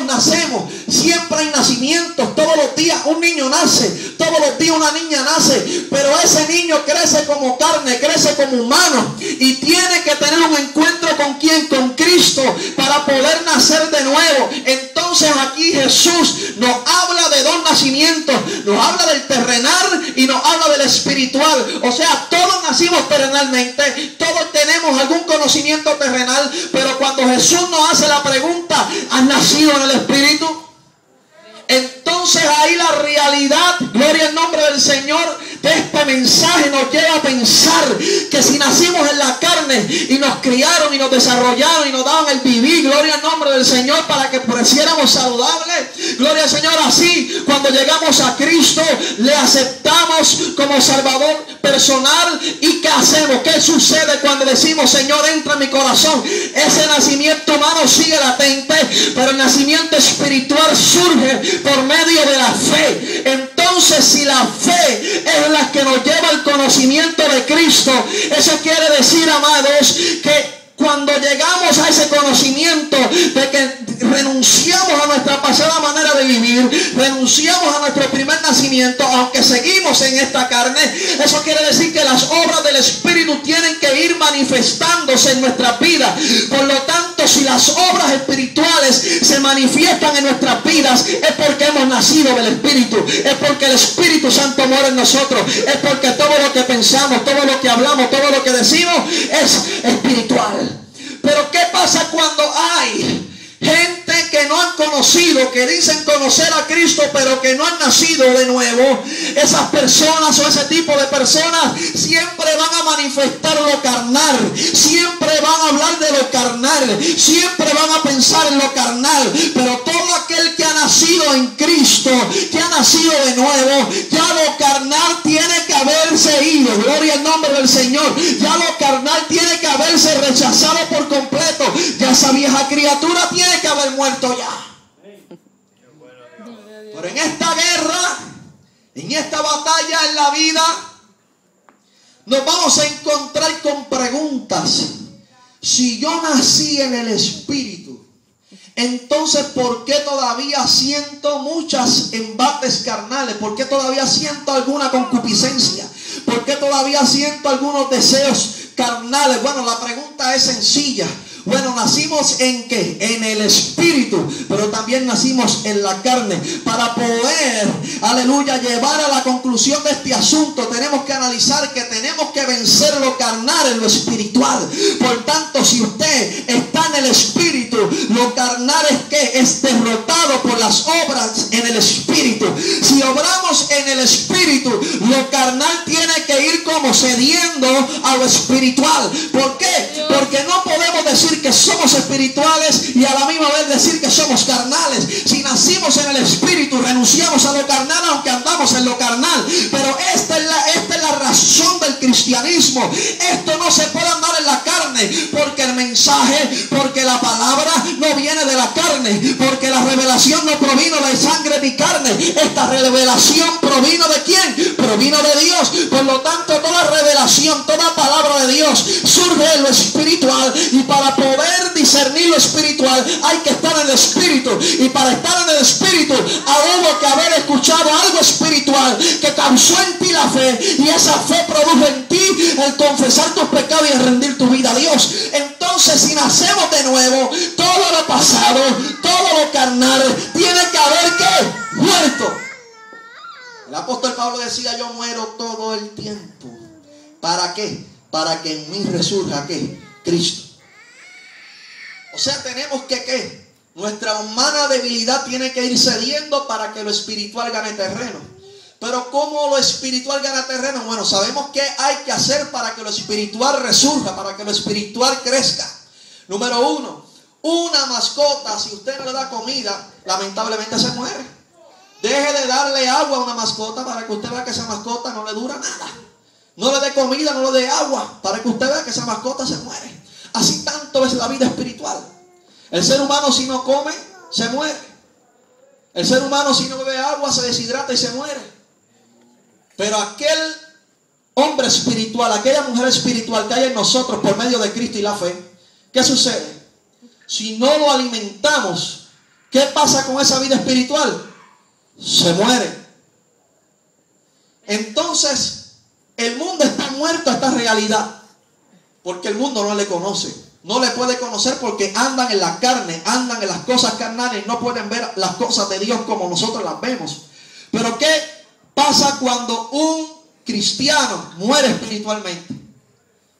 todos nacemos, siempre hay nacimientos, todos los días un niño nace, todos los días una niña nace, pero ese niño crece como carne, crece como humano y tiene que tener un encuentro con ¿quién? Con Cristo para poder nacer de nuevo. Entonces aquí Jesús nos habla de dos nacimientos, nos habla del terrenal y nos habla del espiritual. O sea, todos nacimos terrenalmente, todos tenemos algún conocimiento terrenal, pero cuando Jesús nos hace la pregunta, ¿has nacido en el Espíritu? Entonces ahí la realidad, gloria al nombre del Señor, de este mensaje nos lleva a pensar que si nacimos en la carne y nos criaron y nos desarrollaron y nos daban el vivir, gloria al nombre del Señor, para que pareciéramos saludables, gloria al Señor, así cuando llegamos a Cristo le aceptamos como Salvador personal. ¿Y qué hacemos? ¿Qué sucede cuando decimos Señor entra en mi corazón? Ese nacimiento humano sigue latente, pero el nacimiento espiritual surge por medio de la fe. Entonces si la fe es la que nos lleva al conocimiento de Cristo, eso quiere decir, amados, que cuando llegamos a ese conocimiento de que renunciamos a nuestra pasada manera de vivir, renunciamos a nuestro primer nacimiento, aunque seguimos en esta carne, eso quiere decir que las obras del Espíritu tienen que ir manifestándose en nuestras vidas. Por lo tanto, si las obras espirituales se manifiestan en nuestras vidas, es porque hemos nacido del Espíritu, es porque el Espíritu Santo mora en nosotros, es porque todo lo que pensamos, todo lo que hablamos, todo lo que decimos es espiritual. Pero ¿qué pasa cuando hay gente que no han conocido, que dicen conocer a Cristo, pero que no han nacido de nuevo? Esas personas o ese tipo de personas siempre van a manifestar lo carnal, siempre van a hablar de lo carnal, siempre van a pensar en lo carnal. Pero todo aquel que ha nacido en Cristo, que ha nacido de nuevo, ya lo carnal tiene que haberse ido, gloria al nombre del Señor. Ya lo carnal tiene que haberse rechazado por completo. Ya esa vieja criatura tiene que haber muerto ya. Pero en esta guerra, en esta batalla en la vida, nos vamos a encontrar con preguntas. Si yo nací en el Espíritu, entonces ¿por qué todavía siento muchos embates carnales? ¿Por qué todavía siento alguna concupiscencia? ¿Por qué todavía siento algunos deseos carnales? Bueno, la pregunta es sencilla. Bueno, nacimos ¿en qué? En el Espíritu, pero también nacimos en la carne. Para poder, aleluya, llevar a la conclusión de este asunto, tenemos que analizar que tenemos que vencer lo carnal en lo espiritual. Por tanto, si usted está en el Espíritu, lo carnal es que es derrotado por las obras en el Espíritu. Si obramos en el Espíritu, lo carnal tiene que ir como cediendo a lo espiritual. ¿Por qué? Porque no podemos decir que somos espirituales y a la misma vez decir que somos carnales. Si nacimos en el Espíritu, renunciamos a lo carnal aunque andamos en lo carnal. Pero esta es la razón del cristianismo. Esto no se puede andar en la carne, porque el mensaje, porque la palabra no viene de la carne, porque la revelación no provino de sangre ni carne. Esta revelación provino ¿de quién? Provino de Dios. Por lo tanto, toda revelación, toda palabra de Dios surge en lo espiritual, y para poder discernir lo espiritual hay que estar en el Espíritu. Y para estar en el Espíritu hubo que haber escuchado algo espiritual que causó en ti la fe, y esa fe produjo en ti el confesar tus pecados y el rendir tu vida a Dios. Entonces, si nacemos de nuevo, todo lo pasado, todo lo carnal tiene que haber ¿qué? Muerto. El apóstol Pablo decía: yo muero todo el tiempo. ¿Para qué? Para que en mí resurja ¿qué? Cristo. O sea, tenemos que ¿qué? Nuestra humana debilidad tiene que ir cediendo para que lo espiritual gane terreno. Pero ¿cómo lo espiritual gana terreno? Bueno, sabemos qué hay que hacer para que lo espiritual resurja, para que lo espiritual crezca. Número uno, una mascota, si usted no le da comida, lamentablemente se muere. Deje de darle agua a una mascota para que usted vea que esa mascota no le dura nada. No le dé comida, no le dé agua, para que usted vea que esa mascota se muere. Así tanto es la vida espiritual. El ser humano, si no come, se muere. El ser humano, si no bebe agua, se deshidrata y se muere. Pero aquel hombre espiritual, aquella mujer espiritual que hay en nosotros por medio de Cristo y la fe, ¿qué sucede? Si no lo alimentamos, ¿qué pasa con esa vida espiritual? Se muere. Entonces, el mundo está muerto a esta realidad, porque el mundo no le conoce. No le puede conocer porque andan en la carne, andan en las cosas carnales, no pueden ver las cosas de Dios como nosotros las vemos. Pero ¿qué pasa cuando un cristiano muere espiritualmente?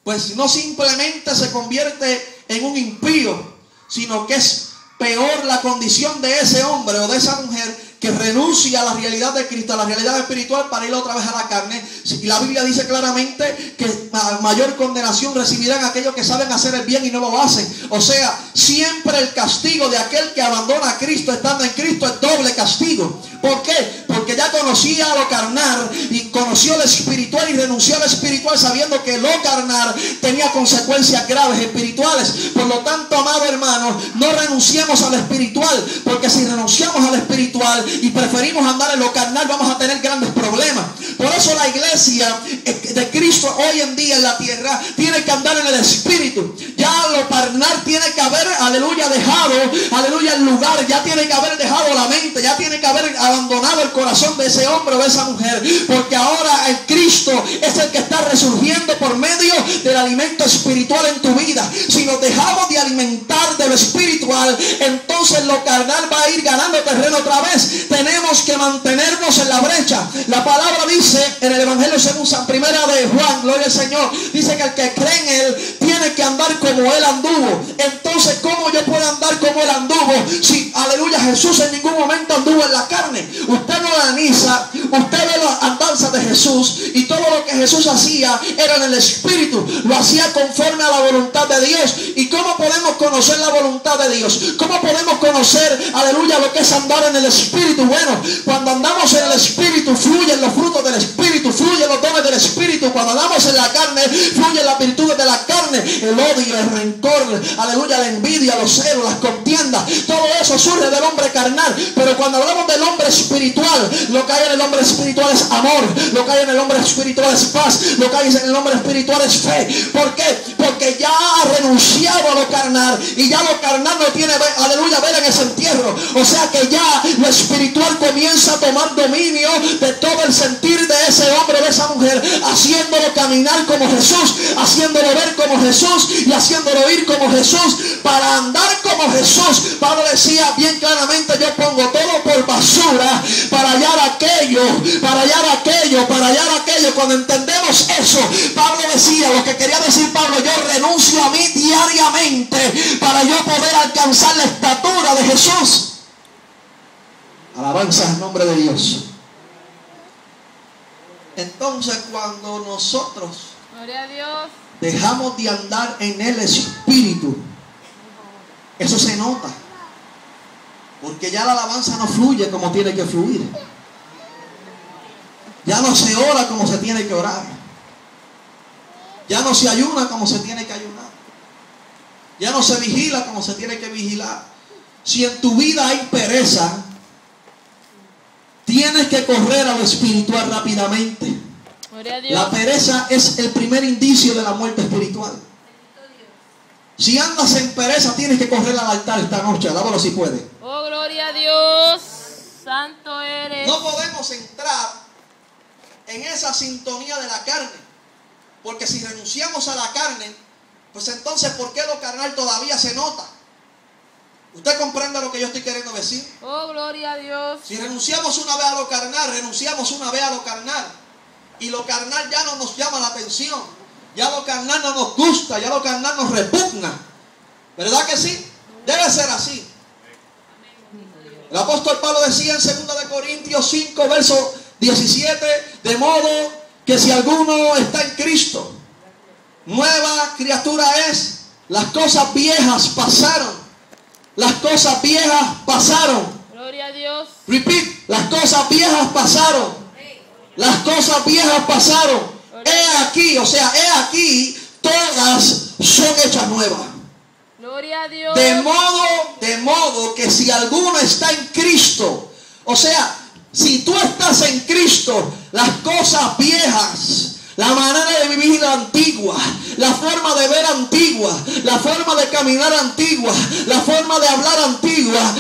Pues no simplemente se convierte en un impío, sino que es peor la condición de ese hombre o de esa mujer que renuncia a la realidad de Cristo, a la realidad espiritual, para ir otra vez a la carne. Y la Biblia dice claramente que mayor condenación recibirán aquellos que saben hacer el bien y no lo hacen. O sea, siempre el castigo de aquel que abandona a Cristo estando en Cristo es doble castigo. ¿Por qué? Porque ya conocía lo carnal y conoció lo espiritual y renunció a lo espiritual sabiendo que lo carnal tenía consecuencias graves espirituales. Por lo tanto, amado hermano, no renunciemos a lo espiritual, porque si renunciamos a lo espiritual y preferimos andar en lo carnal, vamos a tener grandes problemas. Por eso la iglesia de Cristo hoy en día en la tierra tiene que andar en el espíritu. Ya lo carnal tiene que haber, aleluya, dejado, aleluya, el lugar. Ya tiene que haber dejado la mente, ya tiene que haber abandonado el corazón de ese hombre o de esa mujer, porque ahora el Cristo es el que está resurgiendo por medio del alimento espiritual en tu vida. Si nos dejamos de alimentar de lo espiritual, entonces lo carnal va a ir ganando terreno otra vez. Tenemos que mantenernos en la brecha. La palabra dice en el Evangelio según San Primera de Juan, gloria al Señor, dice que el que cree en Él tiene que andar como Él anduvo. Entonces, ¿cómo yo puedo andar como Él anduvo? Si, aleluya, Jesús en ningún momento anduvo en la carne. Usted no la analiza, usted ve las andanzas de Jesús y todo lo que Jesús hacía era en el espíritu. Lo hacía conforme a la voluntad de Dios. ¿Y cómo podemos conocer la voluntad de Dios? ¿Cómo podemos conocer, aleluya, lo que es andar en el espíritu? Bueno, cuando andamos en el espíritu fluyen los frutos del espíritu, fluyen los dones del espíritu. Cuando andamos en la carne fluyen las virtudes de la carne, el odio, el rencor, aleluya, la envidia, los celos, las contiendas. Todo eso surge del hombre carnal. Pero cuando hablamos del hombre espiritual, lo que hay en el hombre espiritual es amor, lo que hay en el hombre espiritual es paz, lo que hay en el hombre espiritual es fe. ¿Por qué? Porque ya ha renunciado a lo carnal y ya lo carnal no tiene, aleluya, ver en ese entierro. O sea que ya lo espiritual comienza a tomar dominio de todo el sentir de ese hombre, de esa mujer, haciéndolo caminar como Jesús, haciéndolo ver como Jesús y haciéndolo oír como Jesús. Para andar como Jesús, Pablo decía bien claramente: yo pongo todo por basura para hallar aquello, para hallar aquello, para hallar aquello. Cuando entendemos eso, Pablo decía, lo que quería decir Pablo: yo renuncio a mí diariamente para yo poder alcanzar la estatura de Jesús. Alabanza al nombre de Dios. Entonces, cuando nosotros, gloria a Dios, dejamos de andar en el espíritu, eso se nota, porque ya la alabanza no fluye como tiene que fluir. Ya no se ora como se tiene que orar. Ya no se ayuna como se tiene que ayunar. Ya no se vigila como se tiene que vigilar. Si en tu vida hay pereza, tienes que correr a lo espiritual rápidamente. gloria a Dios. La pereza es el primer indicio de la muerte espiritual. Si andas en pereza, tienes que correr al altar esta noche. Alábalo si puede. Oh, gloria a Dios, santo eres. No podemos entrar en esa sintonía de la carne, porque si renunciamos a la carne, pues entonces ¿por qué lo carnal todavía se nota? ¿Usted comprende lo que yo estoy queriendo decir? Oh, gloria a Dios. Si renunciamos una vez a lo carnal, renunciamos una vez a lo carnal, y lo carnal ya no nos llama la atención, ya lo carnal no nos gusta, ya lo carnal nos repugna. ¿Verdad que sí? Debe ser así. El apóstol Pablo decía en 2 de Corintios 5, verso 17, de modo que si alguno está en Cristo, nueva criatura es. Las cosas viejas pasaron. Las cosas viejas pasaron. Gloria a Dios. Repeat, las cosas viejas pasaron. Las cosas viejas pasaron. He aquí, o sea, he aquí, todas son hechas nuevas. Gloria a Dios. De modo que si alguno está en Cristo, o sea, si tú estás en Cristo, las cosas viejas, la manera de vivir antigua, la forma de ver antigua, la forma de caminar antigua, la forma de hablar antigua,